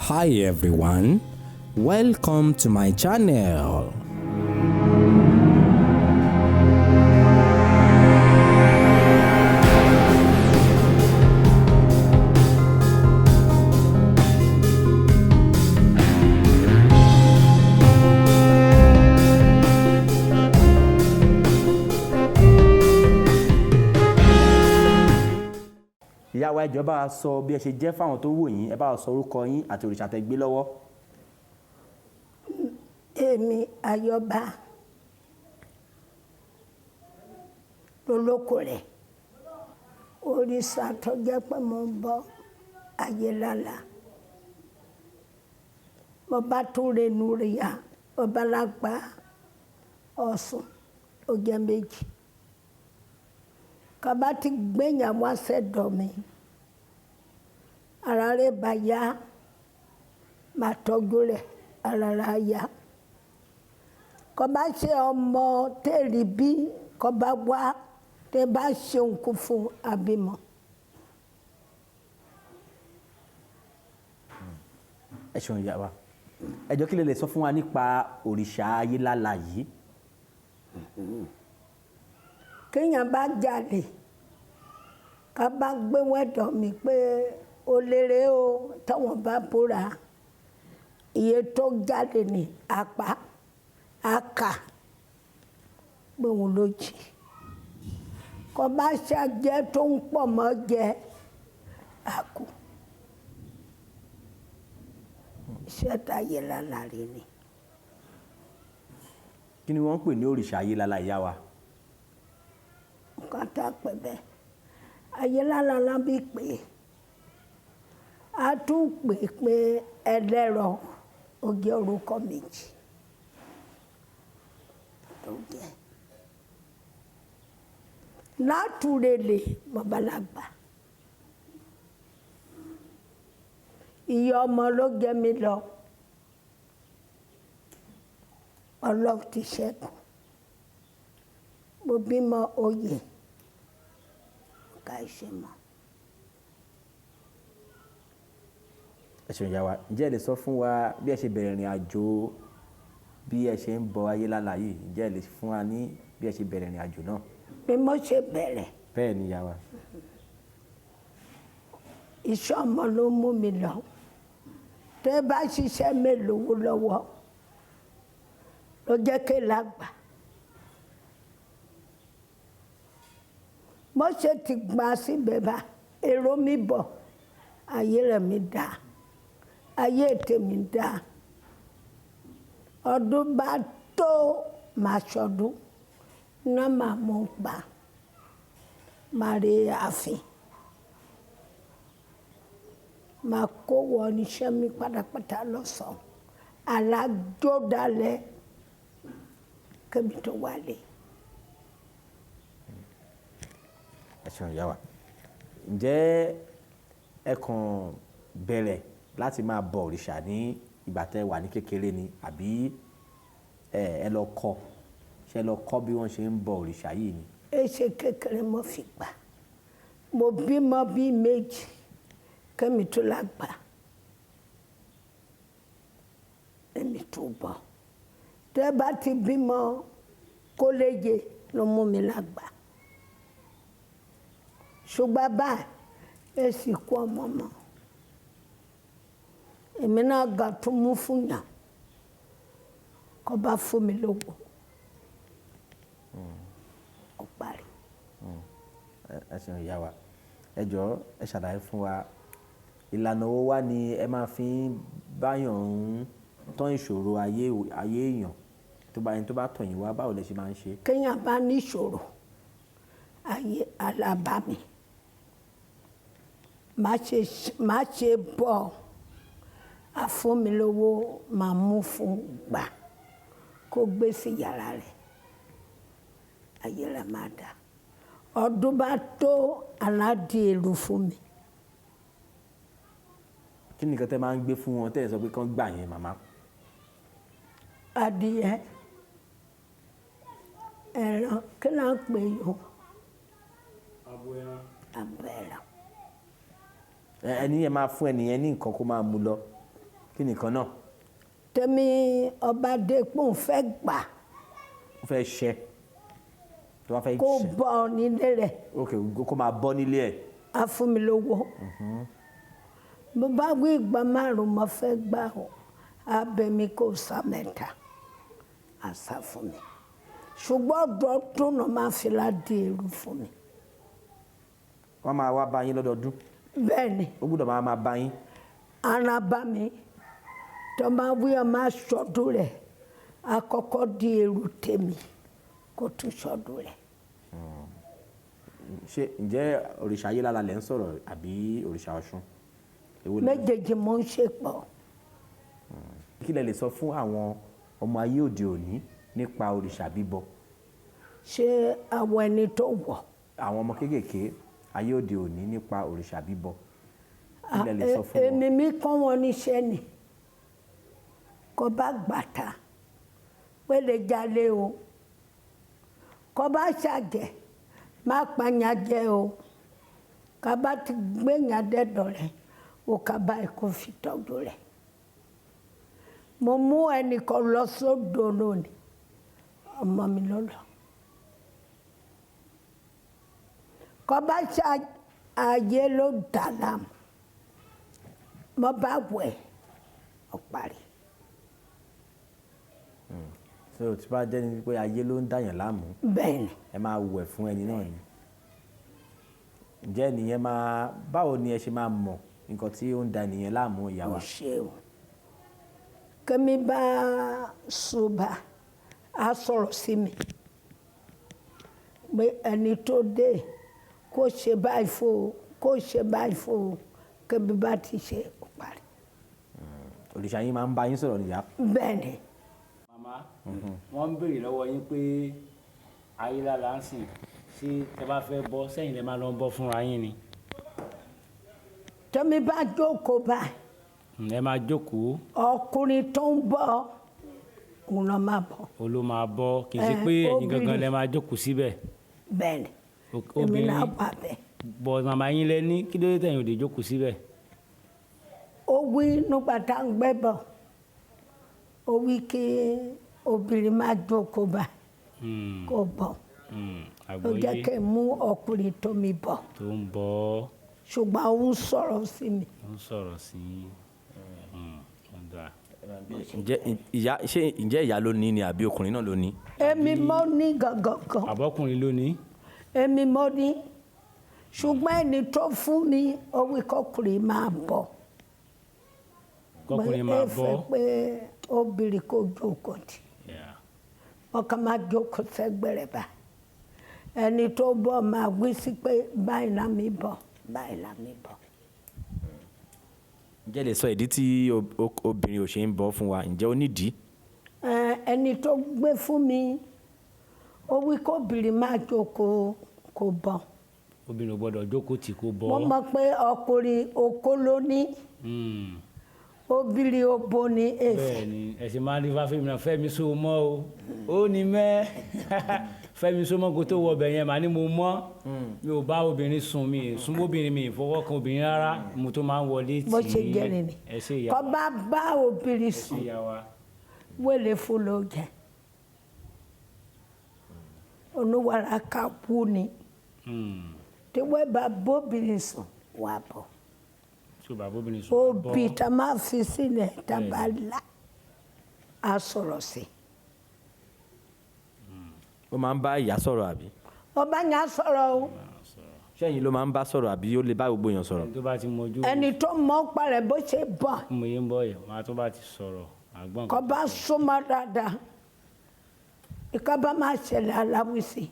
Hi everyone, welcome to my channel. Ìyá wa ẹ jọ̀ọ́ bá wa sọ bí ẹ ṣe jẹ́ fáwọn tó wò yín, ẹ bá wa sọ orúkọ yín àti òrìṣà tẹ́ gbé lọ́wọ́. Èmi Ayọ̀bá lolóko rẹ̀, òrìṣà tó jẹ́ pé mo ń bọ Ayélálà, mo bá tún renú ríya, mo bá lágbá Ọ̀ṣun, ó jẹ́ méjì. Kàbá ti gbẹ̀yàn wá sẹ́dọ̀ mi, ara rẹ̀ bá yá, máa tọ́jú rẹ̀, ara rẹ̀ yá. Kọ́bá ṣe ọmọ tẹ́rì bí, kọ́bá wá, tẹ́ bá ṣe nǹkan fún abímọ. Ẹ ṣeun ìyá wa. Ẹ jọ̀ọ́ kí lẹ lè sọ fún wa nípa òrìṣà Ayélálà yìí? Kéèyàn bá jalè, ká bá gbé wẹ́dọ̀ mi pé ó lérè o, táwọn bá búra, iye tó jáde ní apá, àkà, pé òun ló jì. Kọ́ bá ṣàjẹ́ tó ń pọ̀ mọ́ jẹ, àkú. Iṣẹ́ t'Ayélálà rí ni. Kí ni wọ́n ń pè ní òrìṣà Ayélálà ìyá wa? Nǹkan tá a pè bẹ́ẹ̀. Ayélálà la bí pé a tún pè pé ẹlẹ́rọ, ó jẹ́ orúkọ méjì tó jẹ́. Látúrelè Babalàgbà, ìyá ọmọ ló jẹ́ mi lọ, Ọlọ́run ti ṣẹ́gun. Mo bímọ oyè, ká ṣe mọ́. Ẹ ṣeun ìyá wa. Ǹjẹ́ ẹ lè sọ fún wa bí ẹ ṣe bẹ̀rẹ̀ ìrìn àjò bí ẹ ṣe ń bọ Ayélálà yìí? Ǹjẹ́ ẹ lè fún wa ní bí ẹ ṣe bẹ̀rẹ̀ ìrìn àjò náà? Bí mo ṣe bẹ̀rẹ̀, Bẹ́ẹ̀ ni ìyá wa. iṣẹ́ ọmọ ló mú mi lọ. Tẹ́ bá ṣiṣẹ́ mélòó lọ́wọ́, ló jẹ́ kí lágbà. Mo ṣe ti gbà síbẹ̀ bá èrò mi bọ̀, ayé rẹ̀ mi dá, ayé tèmi dá. Ọdún bá tó máa ṣọdún, iná máa mú pa, máa rí ààfin, máa kó wọ oníṣẹ́ mi pátápátá lọ́sàn-án, alájọ́dálẹ̀ kẹ́mi tó wálé. Ẹ ṣeun ìyá wa. Ǹjẹ́ ẹ kàn bẹ̀rẹ̀ láti máa bọ òrìṣà ní ìgbà tẹ́ wà ní kékeré ni, àbí ẹ lọ kọ́, ṣé ẹ lọ kọ́ bí wọ́n ṣe ń bọ òrìṣà yìí ni? Èṣe kékeré mo fi gbà. Mo bímọ bí méjì, kẹ́mi tó lágbà, èmi tó bọ̀. Tẹ́ bá ti bímọ kó léje ló mú mi lágbà. Ṣùgbọ́n báyìí, èsì kú ọmọ mọ́. Èmi náà ga tó mú fún yàn, kó bá fún mi lówó. Ó parí. Ẹ ṣeun ìyá wa. Ẹ jọ̀ọ́ ẹ ṣàlàyé fún wa ìlànà wo wá ni ẹ máa fi ń báyàn ń tán ìṣòro ayé èèyàn tó bá tọ̀ yín wá, báwo lẹ ṣe máa ń ṣe? Kéèyàn bá ní ìṣòro ayé alábàámi, má ṣe bọ̀, àfúnmilówó máa mú fún gbà, kó gbé sí yàrá rẹ̀, ayé rẹ̀ máa dá. Ọdún bá tó, aládìí èrò fún mi. Kí ni nǹkan tẹ́ máa ń gbé fún wọn tẹ́ ẹ sọ pé kán gbà yẹn màmá? Adìyẹ, ẹran, kí ló ń pè yó? Abo ẹran. ẹni yẹn máa fún ẹnìyẹn ní nǹkan kó máa mú lọ. kí nìkan náà. tèmi ọba dépò fẹ́ gbà ó fẹ́ ṣẹ́ tó bá fẹ́ kó ṣẹ́ bọ́ nílé rẹ̀ ok kó máa bọ́ nílé ẹ̀. á fún mi lówó bó bá wí ìgbà márùn mo fẹ́ gbà ó á bẹ̀ mí kó sá mẹ́ta á sá fún mi ṣùgbọ́n ọdọọdún náà máa fi ládé èrú fún mi. wọ́n máa wá bá yín lọ́dọọdún. bẹ́ẹ̀ ni ó gbọ́dọ̀ máa bá yín. ara bá mi tó máa wí ọ máa ṣọdún rẹ̀ àkọ́kọ́ di èrú tèmi kó tún ṣọdún rẹ̀. ṣé ǹjẹ́ òrìṣà Ayélálà lẹ́ ń sọ̀rọ̀ àbí òrìṣà Ọ̀ṣun? Èwo lẹ ń- méjèèjì mo ń ṣe pọ̀. kí lẹ lè sọ fún àwọn ọmọ ayé òde òní nípa òrìṣà bíbọ? ṣé àwọn ẹni tó wọ̀ àwọn ọmọ kéékèèké ayé òde òní nípa òrìṣà bíbọ kí lẹ lè sọ fún wọn? èmi mi kọ́ wọn níṣẹ́ ni kó bá gbàtà pélé jalè o kó bá ṣàjẹ́ má pààyàn jẹ o ká bá ti gbéyàn dẹ́dọ̀ rẹ̀ o ká bá kó fi tọ́jú rẹ̀. mo mú ẹnìkan lọ sódò lónìí ọmọ mi ló lọ. kó bá ṣàyè ló dà láàmú mo bá wẹ̀ ọ parí. ṣé o ti bá jẹ́ ni pé ayé ló ń dàyàn láàmú bẹ́ẹ̀ ni ẹ máa wẹ̀ fún ẹni náà ni. ǹjẹ́ ènìyàn máa báwo ni ẹ ṣe máa mọ̀ nǹkan tí ó ń da ènìyàn láàmú ìyá ò wa? ṣe o kẹ́mi bá ṣùgbà á sọ̀rọ̀ sí mi pé ẹni tó dé kó ṣe báyìí fún o kó ṣe báyìí fún o kẹ́mi bá ti ṣe ọ parí. òrìṣà yín máa ń bá yín sọ̀rọ̀ nìyá. bẹ́ẹ̀ ni màmá wọ́n ń béèrè lọ́wọ́ yín pé Ayélálà ń sìn ṣé tẹ bá fẹ́ bọ́ sẹ́yìn lẹ máa lọ bọ́ fúnra yín ni. tẹ́mi bá jókòó báyìí ẹ máa jókòó ọkùnrin tó ń bọ̀ òun ló máa bọ̀. o ló máa bọ́ kì í ṣe pé ẹ̀yin gangan obìnrin. lẹ máa jókòó síbẹ̀. bẹ́ẹ̀ ni èmi náà wà bẹ́ẹ̀. bọ̀ màmá yín lẹ ní kí ló dé tẹ̀yìn ò lè jókòó síbẹ̀. ó wí nígbà tá à ń gbẹ́ bọ̀ ó wí kí obìnrin máa jókòó bá kó bọ̀ ó jẹ́ àgbọ̀yé kí n mú ọkùnrin tó mi bọ̀ tó ń bọ́ ṣùgbọ́n òun sọ̀rọ̀ sí mi. ó ń sọ̀rọ̀ sí ọ̀dà. ǹjẹ́ ìyá ló ní ni àbí ọkùnrin náà ló ní? èmi mọ́ ní gangan àbọ̀kùnrin lónìí. èmi mọ́ ní ṣùgbọ́n ẹni tó fún mi ó wí kọkùnrin máa bọ̀ kọkùnrin máa ẹ bọ́. fẹ́ pé obìnrin kò jókòó tì Yeah. ọkàn máa jókòó sẹ́gbẹ̀rẹ̀ bá ẹni tó bọ̀ máa wí sí pé báyìí la mi bọ̀ báyìí la mi bọ̀. ǹjẹ́ lè sọ ìdí tí obìnrin ò ṣe ń bọ́ fún wa ǹjẹ́ ó nídìí? ẹni tó gbé fún mi ó wí kóbìnrin máa jókòó kó bọ̀ obìnrin ò gbọ́dọ̀ jókòó tì kó bọ́. mo mọ̀ pé ọkùnrin okó ló ní obìnrin obo ní èfè. bẹ́ẹ̀ ni ẹ̀sìn máa ń rí fáfíìmù náà fẹ́mi so mọ́ o ó ní mẹ́ fẹ́mi so mọ́ kó tó wọ ọbẹ̀ yẹn màá ní mo mọ́ mi ò bá obìnrin sùn mi sùn obìnrin mi ìfọwọ́ kan obìnrin rárá mo tó máa ń wọlé tì í. bó ṣe jẹ́rìí ni ẹ ṣe ìyá kó bá bá obìnrin ṣe sùn ìyá wa. wẹ́lẹ̀ fún ló jẹ́ oníwàrà ká kú ni tí wọ́n bá bóbìnrin sùn wà bọ̀ tí o bá bóbìnrin sùn wá bọ́. obì tá a máa fi sílẹ̀ tá a bá la a sọ̀rọ̀ sí. ó máa ń bá ìyá sọ̀rọ̀ àbí? ọba yẹn á sọ̀rọ̀ o ṣẹ́yìn ló máa ń bá sọ̀rọ̀ àbí ó lè bá gbogbo èèyàn sọ̀rọ̀? ẹni tó bá ti mọjú ẹni tó mọ̀ ń parẹ́ bó ṣe bọ̀ mo yé ń bọ̀ yẹn wọn á tó bá ti sọ̀rọ̀ àgbọ̀n kó bá súnmọ́ dáadáa ìka bá máa ṣẹlẹ̀ aláwísí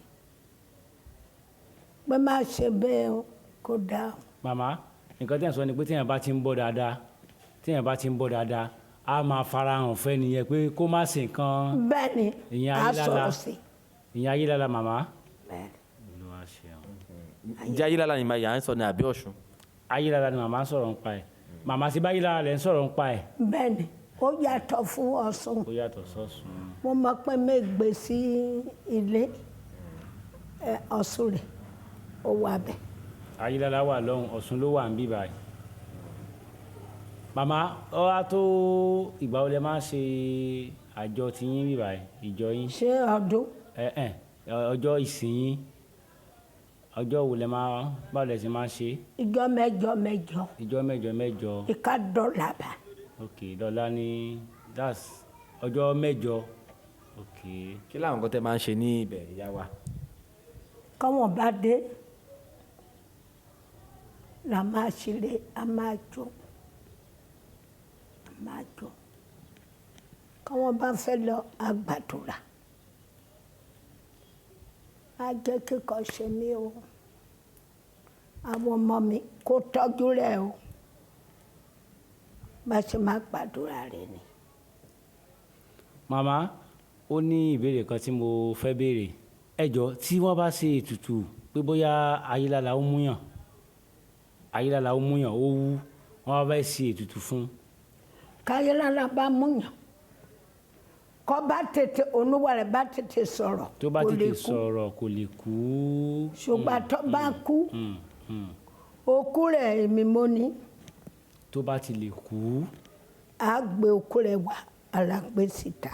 pé máa ṣe bẹ́ẹ̀ o kó dáa o. màmá nǹkan tí ẹ̀ ń sọ ni pé téèyàn bá ti ń bọ̀ dáadáa téèyàn bá ti ń bọ̀ dáadáa á máa farahàn fẹ́ nìyẹn pé kó má ṣe nǹkan bẹ́ẹ̀ ni ìyẹn a Ayélálà sọ̀rọ̀ sí. ìyẹn Ayélálà màmá. bẹ́ẹ̀ ni. Olúwa ṣeun. ǹjẹ́ Ayélálà ni màá yà ń sọ ní àbí Ọ̀ṣun? Ayélálà ni màmá ń sọ̀rọ̀ ń pa ẹ̀ màmá sí bá Ayélálà lẹ̀ ń sọ̀rọ̀ ń pa ẹ̀. bẹ́ẹ̀ ni ó yàtọ̀ fún Ọ̀ṣun ó yàtọ̀ sọ́sùn. mo mọ̀ pé mẹ́gbẹ́ sí ilé Ọ̀ṣun rẹ̀ ó wà bẹ́ẹ̀. Ayélálà wà lọ́hùn Ọ̀ṣun ló wà ń bí báyìí. màmá ọ wá tó ìgbà wo lẹ máa ń ṣe àjọ tiyín bíbá ìjọ yín. ṣé ọdún. ọjọ́ ìsìn yín ọjọ́ wo lẹ máa báwo lẹ ṣe máa ṣe. ìjọ mẹ́jọ mẹ́jọ. ìjọ mẹ́jọ mẹ́jọ. ìka dọ́là bá. ok dọ́là ni that's ọjọ́ mẹ́jọ. ok. kí làwọn nǹkan tẹ́ máa ń ṣe ní ibẹ̀ ìyá wa. kọ́wọ́n bá dé la máa ṣeré a máa jó kọ́wọ́n bá fẹ́ lọ àgbàdúrà á jẹ́ kíkọ́ ṣe mí o àwọn ọmọ mi kó tọ́jú rẹ̀ o bá ṣe máa gbàdúrà rẹ̀ ni. màmá ó ní ìbéèrè kan tí mo fẹ́ béèrè ẹ jọ̀ọ́ tí wọ́n bá ṣe ètùtù pé bóyá ayélujára ó múyàn ó wú wọ́n bá ṣe ètùtù fún. káyélujára bá múyàn kọ́ bá tètè olúwa rẹ̀ bá tètè sọ̀rọ̀ tó bá tètè sọ̀rọ̀ kò lè kú. ṣùgbọ́n tó bá kú òkú rẹ̀ èmi mo ní. tó bá ti lè kú. a gbé òkú rẹ̀ wá alágbé síta.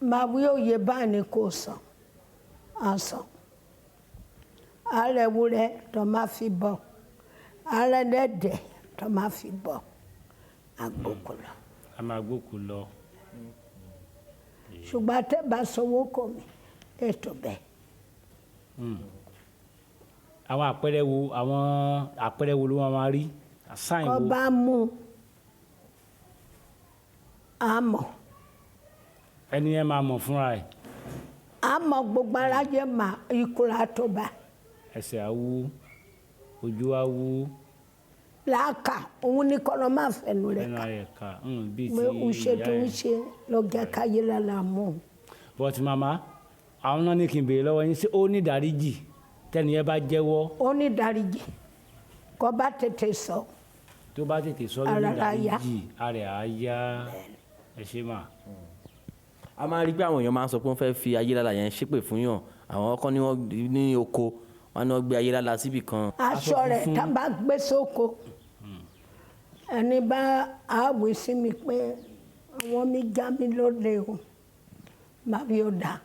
màá wí òye báyìí kò sàn á sàn. ààrẹ wúrẹ́ tó máa fi bọ̀ ààrẹ dẹ́dẹ̀ tó máa fi bọ̀ agbókù lọ. a máa gbókù lọ. ṣùgbọ́n tẹ́ bá sanwó kò mí ètò bẹ́ẹ̀. àwọn àpẹẹrẹ wo ló máa rí sáìn wo. kọ́ bá mú àmọ́. ẹni yẹn máa mọ̀ fúnra ẹ̀. àmọ́ gbogbo aráyé máa ikúra tó bá. ẹsẹ̀ á wú ojú á wú. láàkà òun ní kọ́ ló máa fẹnu rẹ̀ ká bíi ti pé ń ṣe tó ń ṣe lọ́gẹ́ káyé lára mú. but màmá àwọn náà ní kí n béèrè lọ́wọ́ yín ṣé ó ní ìdáríjì tẹ́ni ẹ bá jẹ́wọ́. ó ní ìdáríjì kọ́ bá tètè sọ. tó bá tètè sọ ló ní ìdáríjì ara á yá ẹ ṣe mà. a máa rí pé àwọn èèyàn máa ń sọ pé wọ́n fẹ́ fi ayélujára yẹn ṣépè fún yàn àwọn ọkọ ni wọ́n ní oko wọn ni wọ́n gbé ayélujára síbì kan. aṣọ rẹ̀ tá a bá gbé sóko ẹni bá àwẹ̀ sí mi pé àwọn mi já mi lóde o màá rí o dà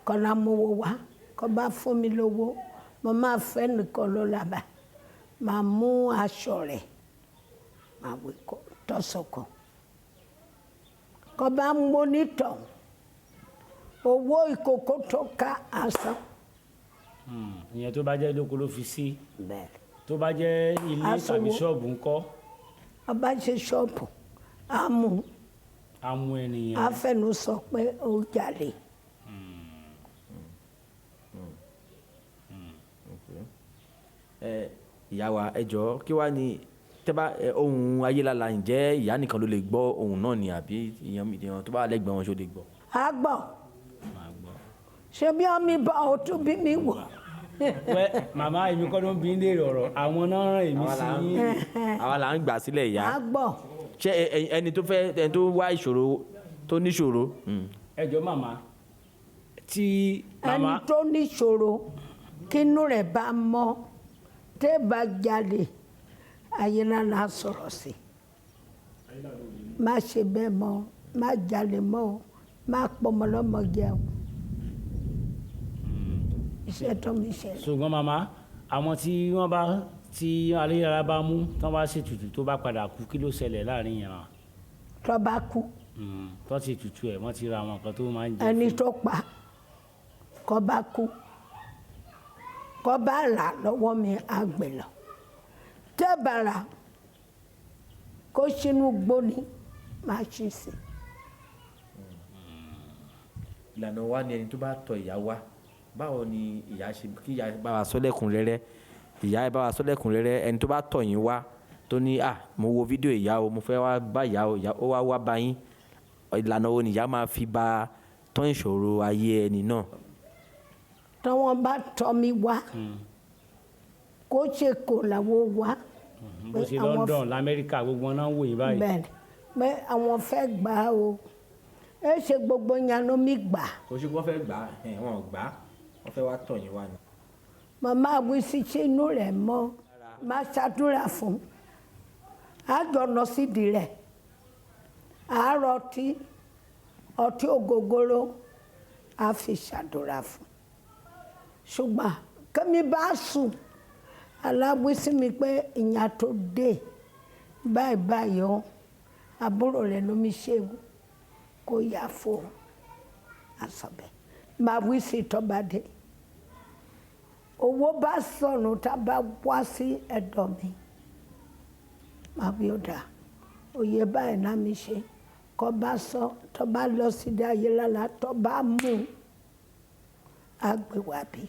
kọ́lá mowó wá kọ́ bá fún mi lówó mo máa fẹ́ nìkan ló làbà màá mú aṣọ rẹ̀ màá wé tọ́sọ̀kọ̀ kọ́ bá ń mọ́nítọ̀ owó ìkòkò tó ká àsán. ìyẹn tó bá jẹ́ lóko ló fi sí. bẹ́ẹ̀ tó bá jẹ́ ilé tàbí ṣọ́ọ̀bù ńkọ́. a bá ṣe ṣọ́ọ̀bù a mú ènìyàn. a fẹnu sọ pé ó jalè. ìyá wa ẹ jọ̀ọ́ kí wàá ní tẹ́bá ohun ayélujára ǹjẹ́ ìyá nìkan ló lè gbọ́ ohun náà ni àbí ìyẹn tó bá lẹ́gbẹ̀ẹ́ wọn ṣó lè gbọ́. a gbọ́ ṣé bí wọ́n mi bá ọ tún bí mi wò. wẹ́ màmá èmi kọ́ ló ń bí ń léèrè ọ̀rọ̀ àwọn náà rán èmi sí yín. àwa là ń gbà sílẹ̀ ìyá. a gbọ́. ṣé ẹni tó wá ìṣòro tó níṣòro. ẹ jọ̀ọ́ màmá tí màmá. ẹni tó níṣòro kínú rẹ̀ bá mọ́ tẹ́ bá jáde ayélujára sọ̀rọ̀ sí má ṣe bẹ́ẹ̀ mọ́ má jalè mọ́ má pọmọ lọ́mọ jẹun iṣẹ́ tó mi ṣe. ṣùgbọ́n màmá àwọn tí wọ́n bá tí ayélujára bá mú tí wọ́n bá ṣètùtù tó bá padà kú kí ló ṣẹlẹ̀ láàrin yẹn. tó bá kú. tó ti tutù ẹ̀ wọ́n ti ra àwọn nǹkan tó máa ń jẹ. ẹni tó pa kó bá kú kó bá rà lọ́wọ́ mi àgbẹ̀ lọ tẹ́bàrà kó sínú gbóni máa ṣí sí. ìlànà wa ni ẹni tó bá tọ̀ ìyá wa báwo ni ìyá ṣe kí ìyá bá wa sọ lẹ́kùnrẹ́rẹ́ ìyá bá wa sọ lẹ́kùnrẹ́rẹ́ ẹni tó bá tọ̀ yín wá tó ní mo wo fídíò ìyá o mo fẹ́ wá bá ìyá o ó wá wá bá yín ìlànà wo ni ìyá máa fi bá tán ìṣòro ayé ẹni náà. tọ́wọ́n bá tọ́ mi wá kó ṣe kò làwọn wá. bó ṣe London lamẹ́ríkà gbogbo náà wò yín báyìí. bẹ́ẹ̀ni pé àwọn fẹ́ gbà á o ẹ ṣe gbogbo yanu mi gbà. kò ṣe kí wọ́n fẹ́ gbà wọn ò gbà wọ́n fẹ́ wá tọ̀ yín wá ni. màmá àwísí ṣe inú rẹ̀ mọ́. máa ṣàdúrà fún àjọ lọ sídìí rẹ̀ àárọ̀ ọtí ògógóró á fi ṣàdúrà fún ṣùgbọ́n kẹ́mi bá sùn aláwísí mi pé ìyá tó dé báyìí báyìí ó àbúrò rẹ̀ ló mi ṣe kó yá fún àsọ̀bẹ̀ máa wí sí tọ́ba dé owó bá sọnù tá a bá wá sí ẹ̀dọ̀ mi máa wí ó dà òye báyìí náà mi ṣe kọ́ bá sọ tọ́ bá lọ sí ayé lálá tọ́ bá mú àgbèwà bíi.